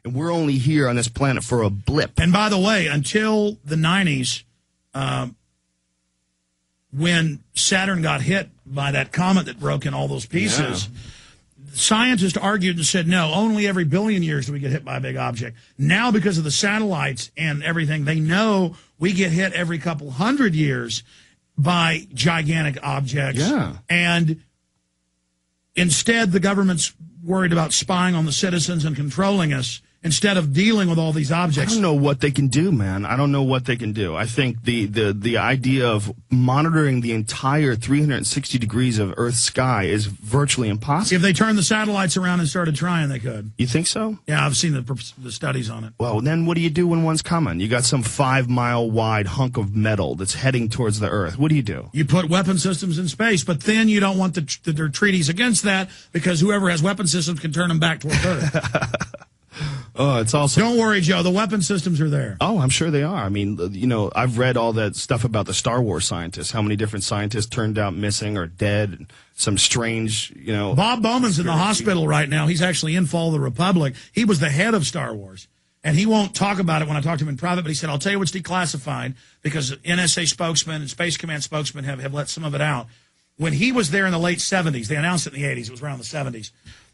and we're only here on this planet for a blip. And by the way, until the 90s, when Saturn got hit by that comet that broke in all those pieces, scientists argued and said, no, only every billion years do we get hit by a big object. Now, because of the satellites and everything, they know we get hit every couple hundred years by gigantic objects. Yeah. And instead, the government's worried about spying on the citizens and controlling us instead of dealing with all these objects. I don't know what they can do, man. I don't know what they can do. I think the idea of monitoring the entire 360 degrees of Earth's sky is virtually impossible. If they turned the satellites around and started trying, they could. You think so? Yeah, I've seen the studies on it. Well, then what do you do when one's coming? You got some 5-mile wide hunk of metal that's heading towards the Earth. What do you do? You put weapon systems in space, but then you don't want there are treaties against that because whoever has weapon systems can turn them back towards Earth. Oh, it's also. Don't worry, Joe. The weapon systems are there. Oh, I'm sure they are. I mean, you know, I've read all that stuff about the Star Wars scientists, how many different scientists turned out missing or dead, and some strange, you know. Bob Bowman's in the hospital right now. He's actually in Fall of the Republic. He was the head of Star Wars, and he won't talk about it when I talk to him in private, but he said, I'll tell you what's declassified, because NSA spokesman and Space Command spokesman have let some of it out. When he was there in the late 70s, they announced it in the 80s, it was around the 70s,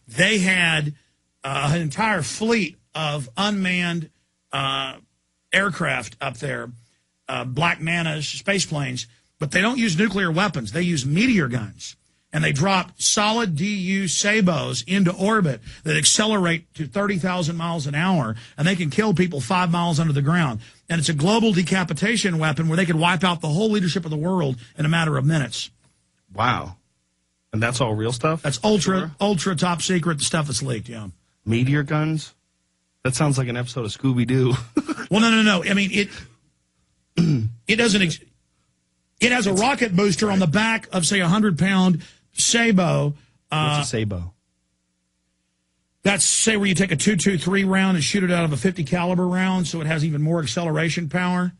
they had an entire fleet of unmanned aircraft up there, Black Manas, space planes, but they don't use nuclear weapons. They use meteor guns, and they drop solid DU sabos into orbit that accelerate to 30,000 miles an hour, and they can kill people 5 miles under the ground. And it's a global decapitation weapon where they could wipe out the whole leadership of the world in a matter of minutes. Wow. And that's all real stuff? That's ultra top secret, the stuff that's leaked, yeah. Meteor guns? That sounds like an episode of Scooby-Doo. Well, no. I mean, it doesn't. It has a rocket booster on the back of, say, a 100-pound sabot. What's a sabot? That's, say, where you take a .223 round and shoot it out of a .50 caliber round, so it has even more acceleration power.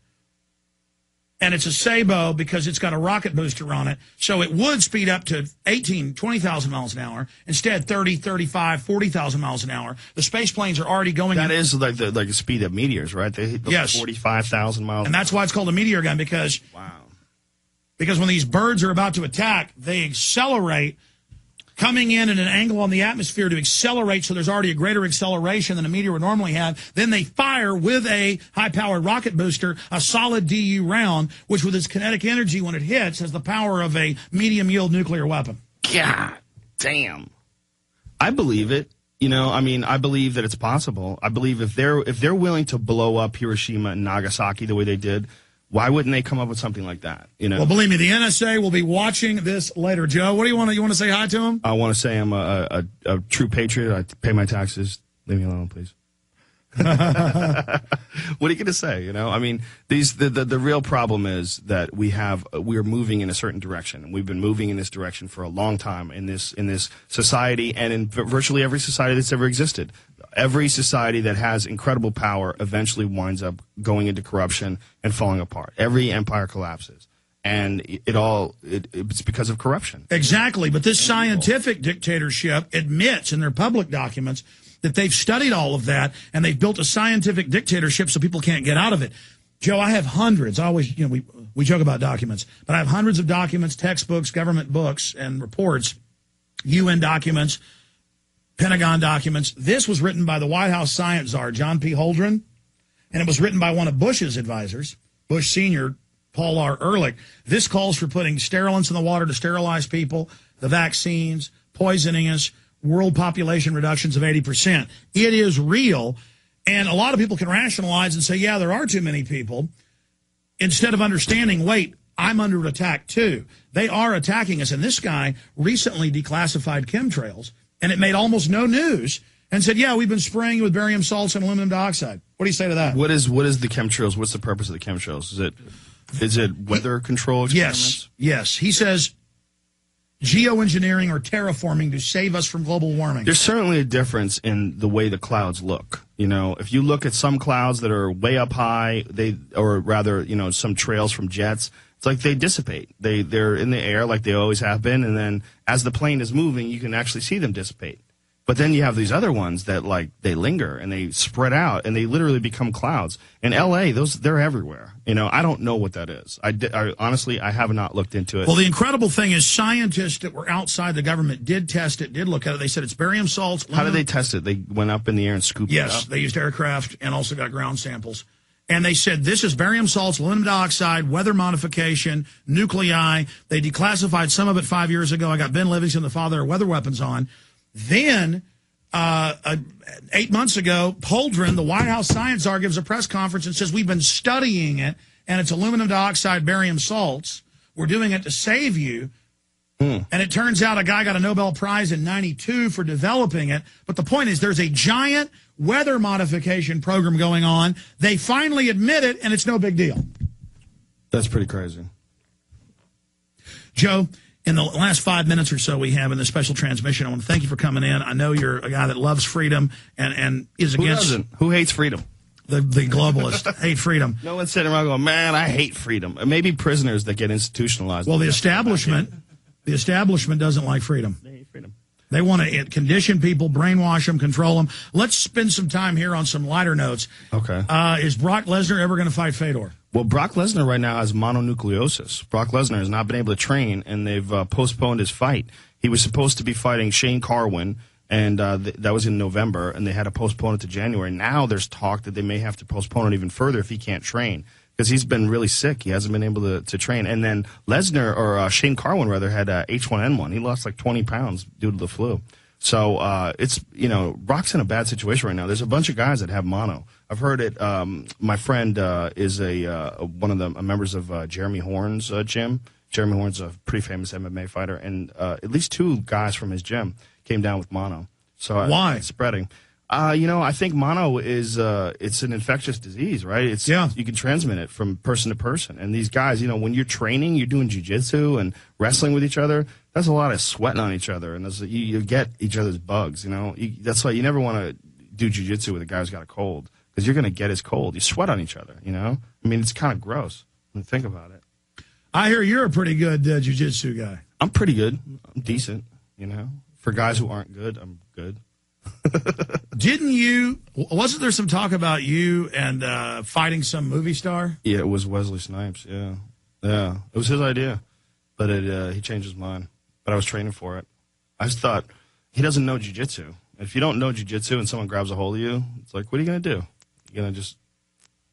And it's a sabot because it's got a rocket booster on it, so it would speed up to 20,000 miles an hour. Instead, 30, 35, 40,000 miles an hour. The space planes are already going. That is like the speed of meteors, right? They hit 45,000 miles. And that's why it's called a meteor gun, because when these birds are about to attack, they accelerate, coming in at an angle on the atmosphere to accelerate, so there's already a greater acceleration than a meteor would normally have. Then they fire with a high-powered rocket booster a solid DU round, which with its kinetic energy when it hits has the power of a medium-yield nuclear weapon. God damn. I believe it. You know, I mean, I believe that it's possible. I believe if they're willing to blow up Hiroshima and Nagasaki the way they did, why wouldn't they come up with something like that? You know. Well, believe me, the NSA will be watching this later. Joe, what do you want to say hi to him? I want to say I'm a true patriot. I pay my taxes. Leave me alone, please. What are you going to say? You know, I mean, the real problem is that we are moving in a certain direction, and we've been moving in this direction for a long time in this society, and in virtually every society that's ever existed. Every society that has incredible power eventually winds up going into corruption and falling apart. Every empire collapses. And it's because of corruption. Exactly. But this scientific dictatorship admits in their public documents that they've studied all of that, and they've built a scientific dictatorship so people can't get out of it. Joe, I have hundreds. I always, we joke about documents, but I have hundreds of documents, textbooks, government books, and reports, UN documents, Pentagon documents. This was written by the White House science czar, John P. Holdren, and it was written by one of Bush's advisors, Bush Sr., Paul R. Ehrlich. This calls for putting sterilants in the water to sterilize people, the vaccines, poisoning us, world population reductions of 80%. It is real, and a lot of people can rationalize and say, yeah, there are too many people, instead of understanding, wait, I'm under attack too. They are attacking us, and this guy recently declassified chemtrails, and it made almost no news, and said, yeah, we've been spraying with barium salts and aluminum dioxide. What do you say to that? What is the chemtrails? What's the purpose of the chemtrails? Is it weather control experiments? Yes. He says geoengineering or terraforming to save us from global warming. There's certainly a difference in the way the clouds look. You know, if you look at some clouds that are way up high, some trails from jets, it's like they dissipate. They're in the air like they always have been, and then as the plane is moving, you can actually see them dissipate. But then you have these other ones that, like, they linger and they spread out and they literally become clouds. In L.A., they're everywhere. You know, I don't know what that is. Honestly, I have not looked into it. Well, the incredible thing is scientists that were outside the government did test it, did look at it. They said it's barium salts. How did they test it? They went up in the air and scooped it up? Yes, they used aircraft and also got ground samples. And they said this is barium salts, aluminum dioxide, weather modification, nuclei. They declassified some of it 5 years ago. I got Ben Livingston, the father of weather weapons, on. Then, 8 months ago, Poldrin, the White House science czar, gives a press conference and says, we've been studying it, and it's aluminum dioxide, barium salts. We're doing it to save you. And it turns out a guy got a Nobel Prize in '92 for developing it. But the point is there's a giant weather modification program going on. They finally admit it, and it's no big deal. That's pretty crazy. Joe, in the last 5 minutes or so we have in this special transmission, I want to thank you for coming in. I know you're a guy that loves freedom and is against... Who doesn't? Who hates freedom? The globalists hate freedom. No one's sitting around going, man, I hate freedom. Maybe prisoners that get institutionalized. Well, the establishment doesn't like freedom. They hate freedom. They want to condition people, brainwash them, control them. Let's spend some time here on some lighter notes. Okay. Is Brock Lesnar ever going to fight Fedor? Well, Brock Lesnar right now has mononucleosis. Brock Lesnar has not been able to train, and they've postponed his fight. He was supposed to be fighting Shane Carwin, and that was in November, and they had to postpone it to January. Now there's talk that they may have to postpone it even further if he can't train, because he's been really sick. He hasn't been able to train. And then Lesnar, or Shane Carwin, rather, had H1N1. He lost like 20 pounds due to the flu. So it's, you know, Brock's in a bad situation right now. There's a bunch of guys that have mono. I've heard it. My friend is one of the members of Jeremy Horn's gym. Jeremy Horn's a pretty famous MMA fighter, and at least 2 guys from his gym came down with mono. So why? It's spreading. You know, I think mono is it's an infectious disease, right? You can transmit it from person to person. And these guys, you know, when you're training, you're doing jiu-jitsu and wrestling with each other, that's a lot of sweating on each other, and you get each other's bugs, you know. That's why you never want to do jiu-jitsu with a guy who's got a cold, because you're going to get his cold. You sweat on each other, you know. I mean, it's kind of gross when you think about it. I hear you're a pretty good jiu-jitsu guy. I'm pretty good. I'm decent, you know. For guys who aren't good, I'm good. Wasn't there some talk about you and fighting some movie star? Yeah, it was Wesley Snipes, yeah. Yeah, it was his idea, but he changed his mind. But I was training for it. I just thought, he doesn't know jiu-jitsu. If you don't know jiu-jitsu and someone grabs a hold of you, it's like, what are you going to do? You're going to just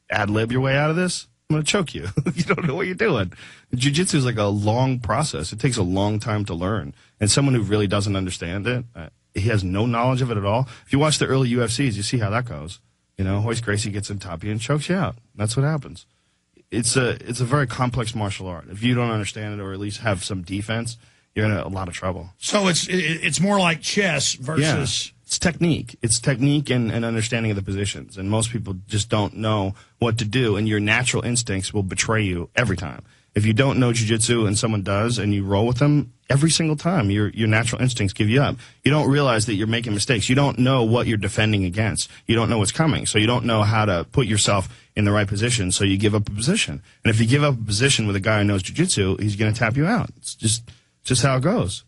ad-lib your way out of this? I'm going to choke you. You don't know what you're doing. Jiu-jitsu is like a long process. It takes a long time to learn. And someone who really doesn't understand it, he has no knowledge of it at all. If you watch the early UFCs, you see how that goes. You know, Hoist Gracie gets on top of you and chokes you out. That's what happens. It's a very complex martial art. If you don't understand it, or at least have some defense, you're in a lot of trouble. So it's more like chess versus... Yeah. It's technique. It's technique and understanding of the positions. And most people just don't know what to do, and your natural instincts will betray you every time. If you don't know jiu-jitsu and someone does and you roll with them, every single time your natural instincts give you up. You don't realize that you're making mistakes. You don't know what you're defending against. You don't know what's coming. So you don't know how to put yourself in the right position, so you give up a position. And if you give up a position with a guy who knows jiu-jitsu, he's going to tap you out. It's just how it goes.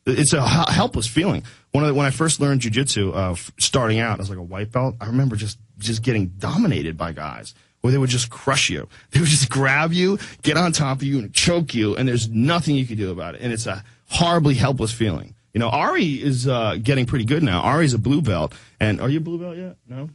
It's a helpless feeling. When I first learned jiu-jitsu, starting out as like a white belt, I remember just getting dominated by guys where they would just crush you. They would just grab you, get on top of you, and choke you, and there's nothing you can do about it. And it's a horribly helpless feeling. You know, Ari is getting pretty good now. Ari's a blue belt. And are you a blue belt yet? No?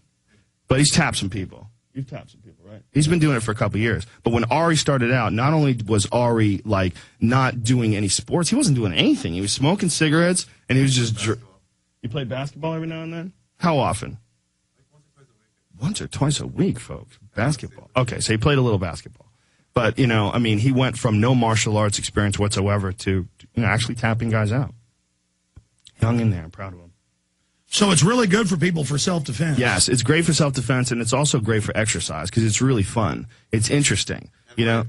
But he's tapped some people. You've tapped some people, right? He's been doing it for a couple of years. But when Ari started out, not only was Ari, like, not doing any sports, he wasn't doing anything. He was smoking cigarettes, and he was just... You play basketball every now and then? How often? Once or twice a week, folks. Basketball. Okay, so he played a little basketball. But, you know, I mean, he went from no martial arts experience whatsoever to, you know, actually tapping guys out. Hung in there. I'm proud of him. So it's really good for people for self-defense. Yes, it's great for self-defense, and it's also great for exercise because it's really fun. It's interesting. You know?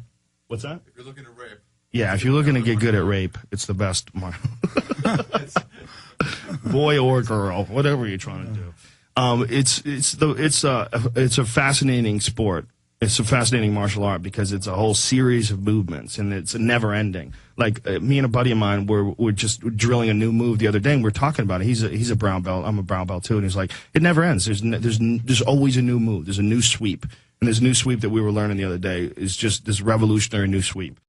What's that? If you're looking to rape. Yeah, if you're looking to get good at rape, it's the best. Boy or girl, whatever you're trying to do. It's a fascinating sport. It's a fascinating martial art because it's a whole series of movements, and it's never ending. Like me and a buddy of mine were just drilling a new move the other day, and we're talking about it. He's a brown belt. I'm a brown belt too, and he's like, it never ends. There's always a new move. There's a new sweep, and this new sweep that we were learning the other day is just this revolutionary new sweep.